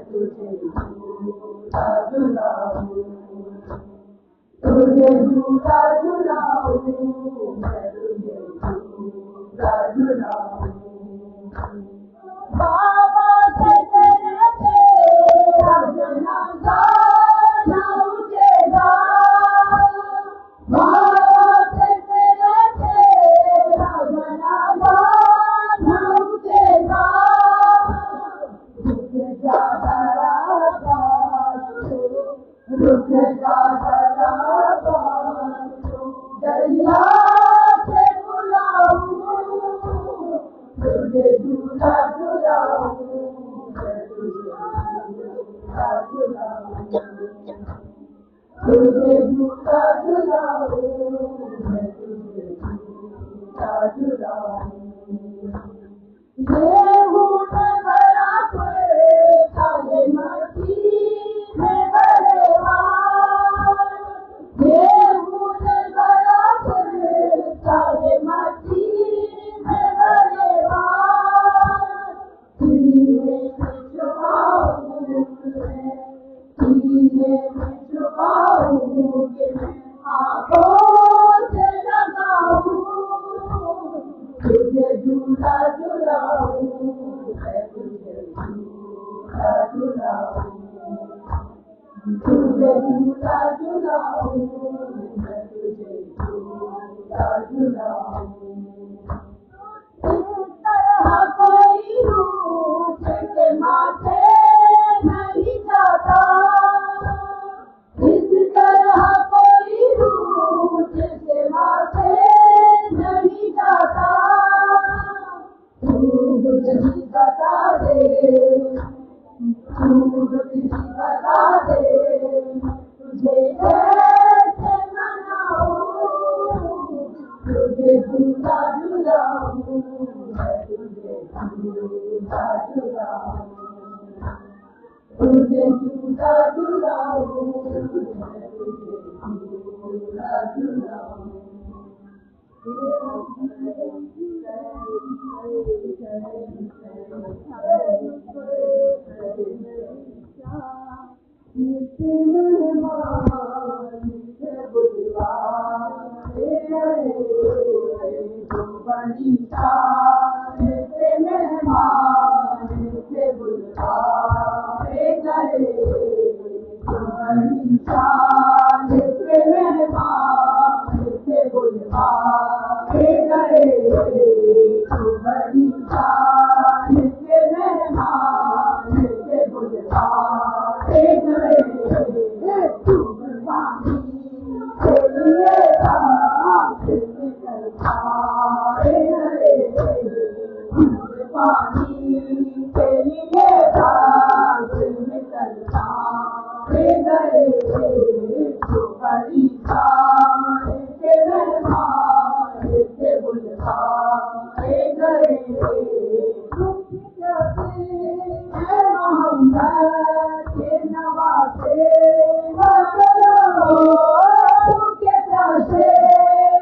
تجھے جھولا جھولاؤں تجھے جھولا جھولاؤں تجھے جھولا جھولاؤں بابا سے تیرے تیرا جنازہ نہ اٹھے گا بابا سے تیرے تیرا جنازہ نہ اٹھے گا رک جا ذرا رک جا ذرا دریا سے بلاؤں تجھے جھولا جھولاؤں تجھے جھولا جھولاؤں تجھے جھولا جھولاؤں تجھے جھولا جھولاؤں یہ ہوں بڑا پڑتا یہ مٹی میں بڑے وار یہ ہوں بڑا پڑتا یہ مٹی میں بڑے وار سینے میں چھپاؤں سینے میں چھپاؤں کہ میں آنکھوں سے لگاؤں تجھے جھولا جھولاؤں تجھے جھولا جھولاؤں تجھے جھولا جھولاؤں تجھے جھولا جھولاؤں اس طرح کوئی روح کے ماتھے نہیں جاتا اس طرح کوئی روح کے ماتھے نہیں جاتا مجھے بتا دے بتا دے تجھے کیسے مناؤں تجھے جھولا جھولاؤں تجھے جھولا جھولاؤں تجھے جھولا جھولاؤں تجھے جھولا جھولاؤں شان کے مہمان سے بلوانے گئے تو بڑی شان کے مہمان سے بلوانے گئے تو قربانی کے لیے پاک نکل کھائے گئے قربانی کے لیے پاک نکل کھائے گئے تو بڑی شان کے مہمان سے بلوانے گئے محمد کے نوازے کے پیاسے محمد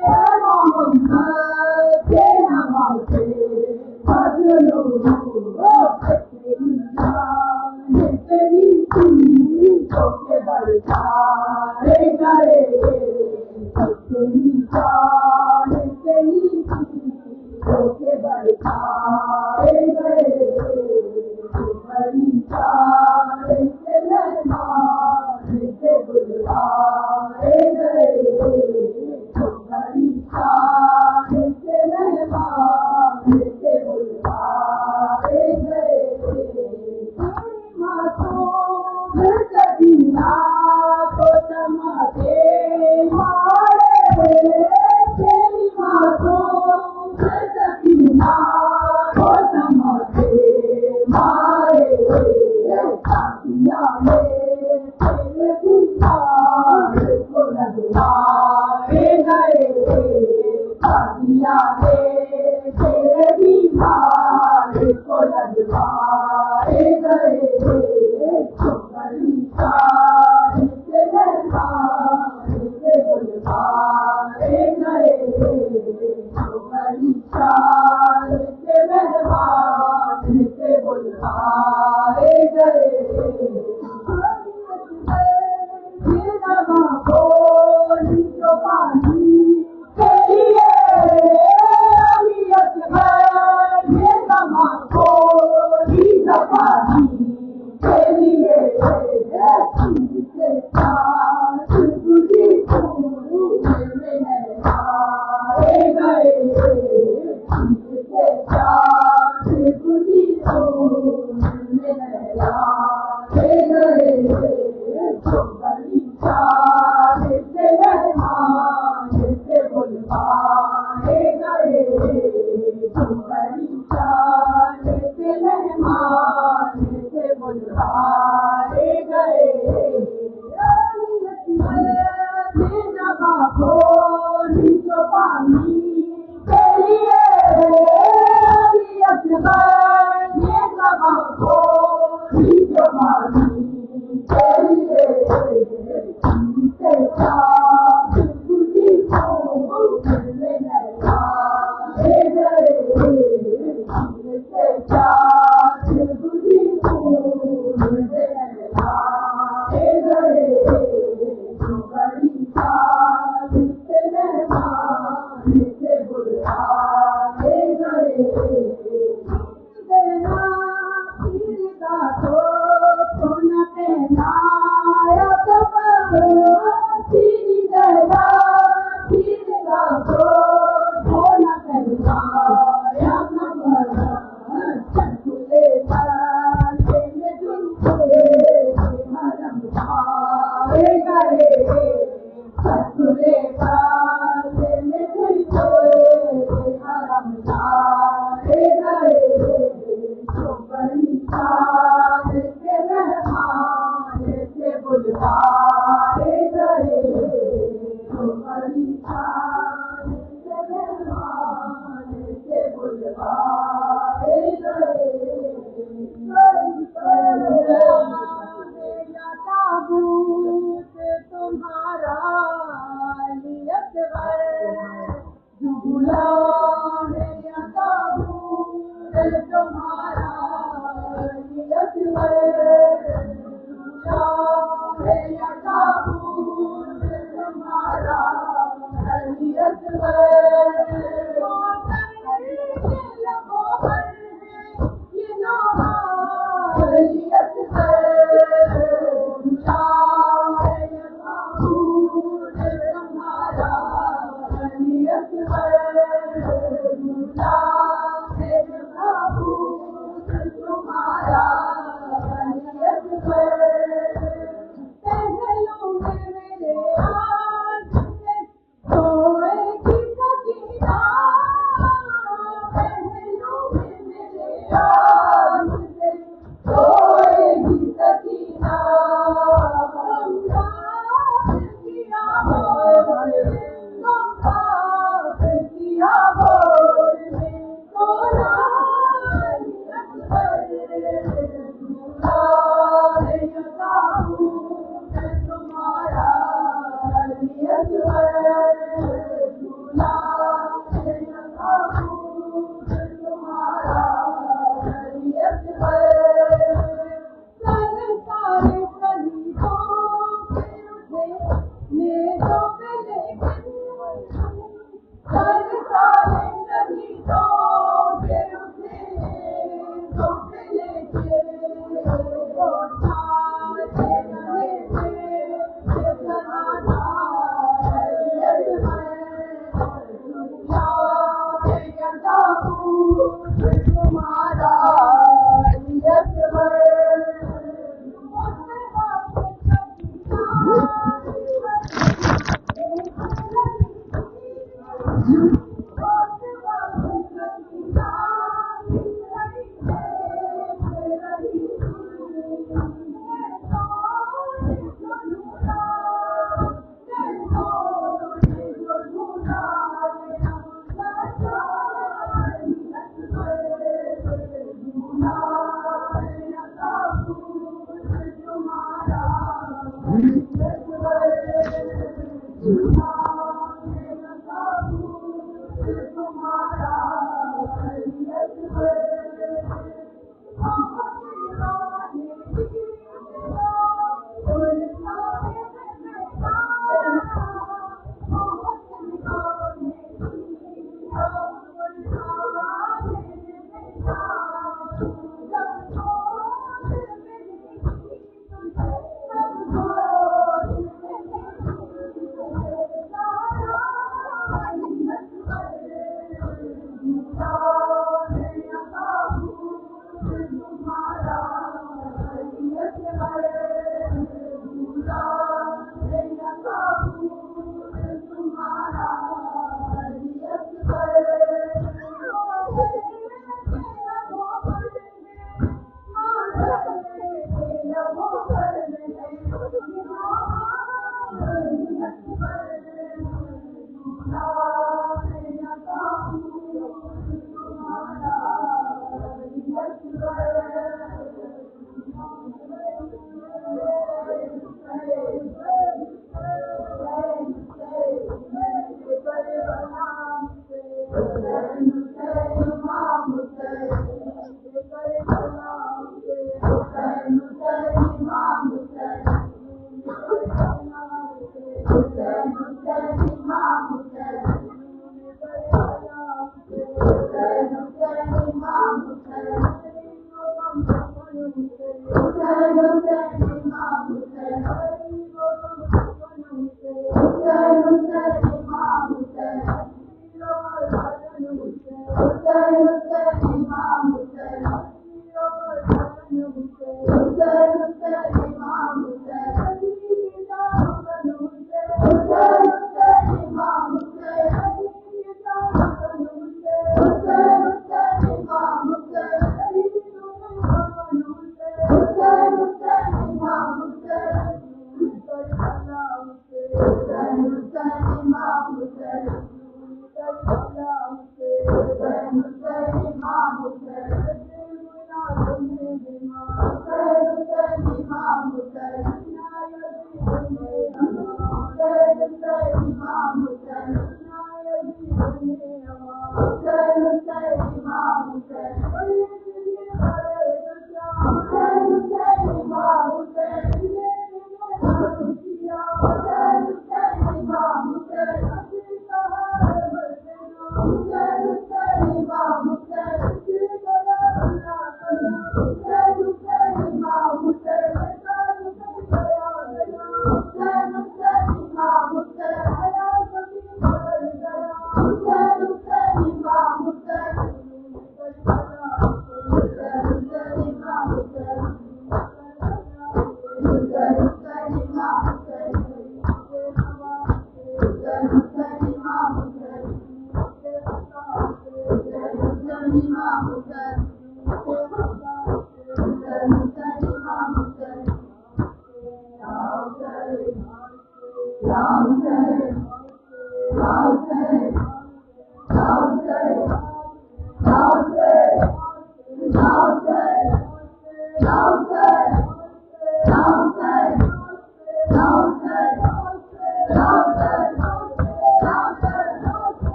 کے نوازے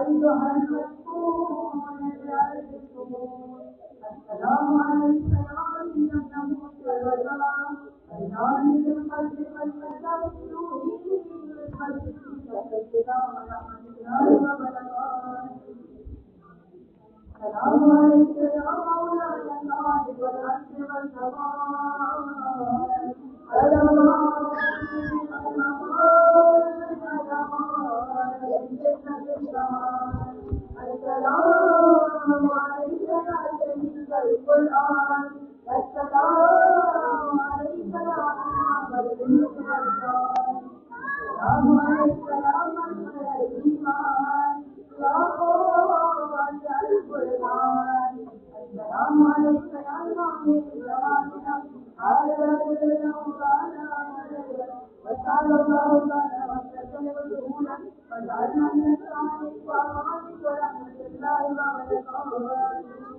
أيها المسؤول الرسول السلام عليك يا نبي موسى والسلام النبي بالقلب والقلب السلام عليك يا مولاي الصادق والعز والجمال السلام عليك يا شهيد القرآن السلام عليك يا محمد بن السلام عليك يا من الإيمان يا قوة القرآن السلام عليك يا نبي الجوامع على الأوطان وسعد الله لنا وسلم وسلونا وجعلنا من الصالحين وأمانك ورحمة الله اللهم صل سيدنا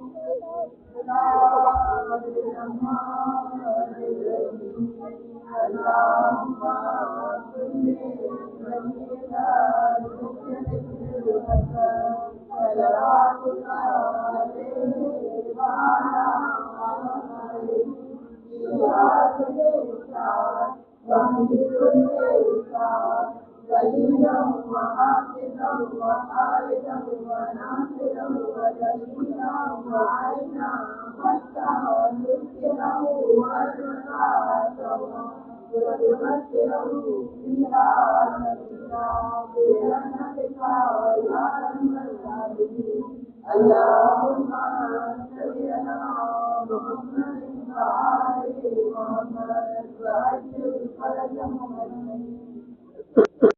وليا وحافظا وخالدا وناصرا ودليلا وعينا وفتحا ومسكنا ورفعته وتمثله فيها نبينا برحمتك ويا ارحم الراحمين اللهم سيدنا محمد وآل محمد وأجل فرجهم أجمعين